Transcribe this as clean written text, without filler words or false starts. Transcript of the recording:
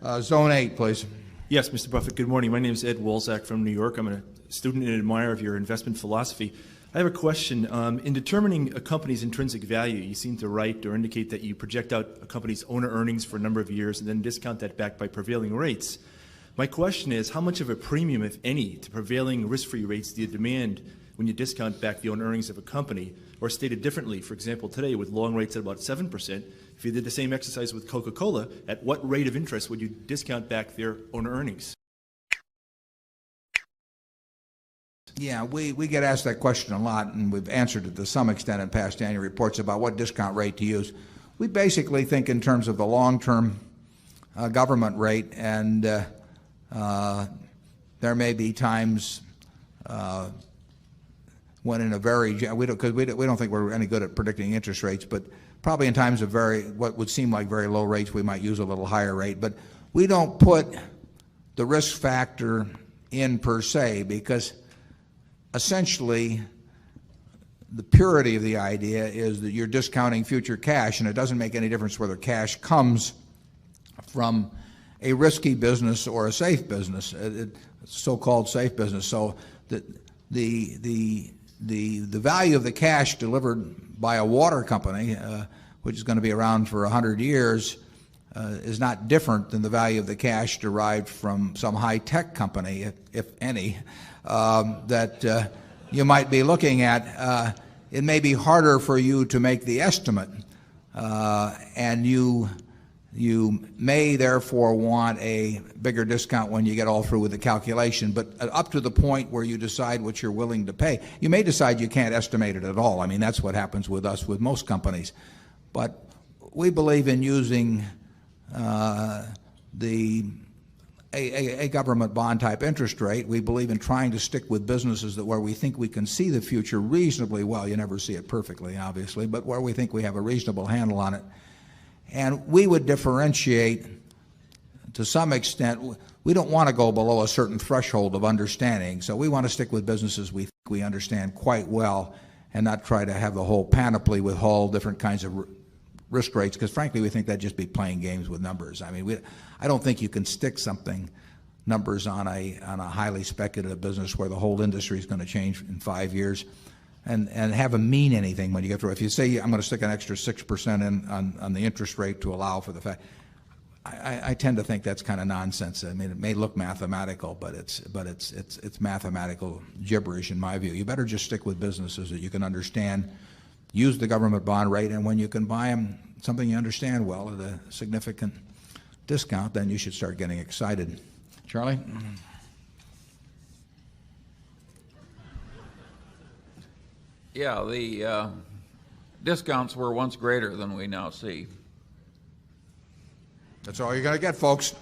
Zone 8, please. Yes, Mr. Buffett, good morning. My name is Ed Wolzak from New York. I'm a student and admirer of your investment philosophy. I have a question. In determining a company's intrinsic value, you seem to write or indicate that you project out a company's owner earnings for a number of years and then discount that back by prevailing rates. My question is, how much of a premium, if any, to prevailing risk-free rates do you demand when you discount back the owner earnings of a company? Or stated differently, for example, today with long rates at about 7%, if you did the same exercise with Coca-Cola, at what rate of interest would you discount back their owner earnings? Yeah, we get asked that question a lot, and we've answered it to some extent in past annual reports about what discount rate to use. We basically think in terms of the long-term government rate, and there may be times when in a very, because we don't think we're any good at predicting interest rates, but probably in times of what would seem like very low rates, we might use a little higher rate. But we don't put the risk factor in per se, because essentially the purity of the idea is that you're discounting future cash, and it doesn't make any difference whether cash comes from a risky business or a safe business, so-called safe business. So the value of the cash delivered by a water company, which is going to be around for 100 years, is not different than the value of the cash derived from some high-tech company, if any, that you might be looking at. It may be harder for you to make the estimate, and you may therefore want a bigger discount when you get all through with the calculation. But up to the point where you decide what you're willing to pay, you may decide you can't estimate it at all. I mean, that's what happens with us, with most companies. But we believe in using a government bond type interest rate. We believe in trying to stick with businesses where we think we can see the future reasonably well. You never see it perfectly, obviously, but where we think we have a reasonable handle on it. And we would differentiate to some extent. We don't want to go below a certain threshold of understanding, so we want to stick with businesses we think we understand quite well and not try to have the whole panoply with all different kinds of risk rates, because frankly we think that'd just be playing games with numbers. I mean, I don't think you can stick numbers on a highly speculative business where the whole industry is going to change in 5 years and have them mean anything when you get through. If you say I'm going to stick an extra 6% in on the interest rate to allow for the fact, I tend to think that's kind of nonsense. I mean, it may look mathematical, but it's mathematical gibberish in my view. You better just stick with businesses that you can understand, use the government bond rate, and when you can buy them something you understand well at a significant discount, then you should start getting excited. Charlie? Yeah, the discounts were once greater than we now see. That's all you're going to get, folks.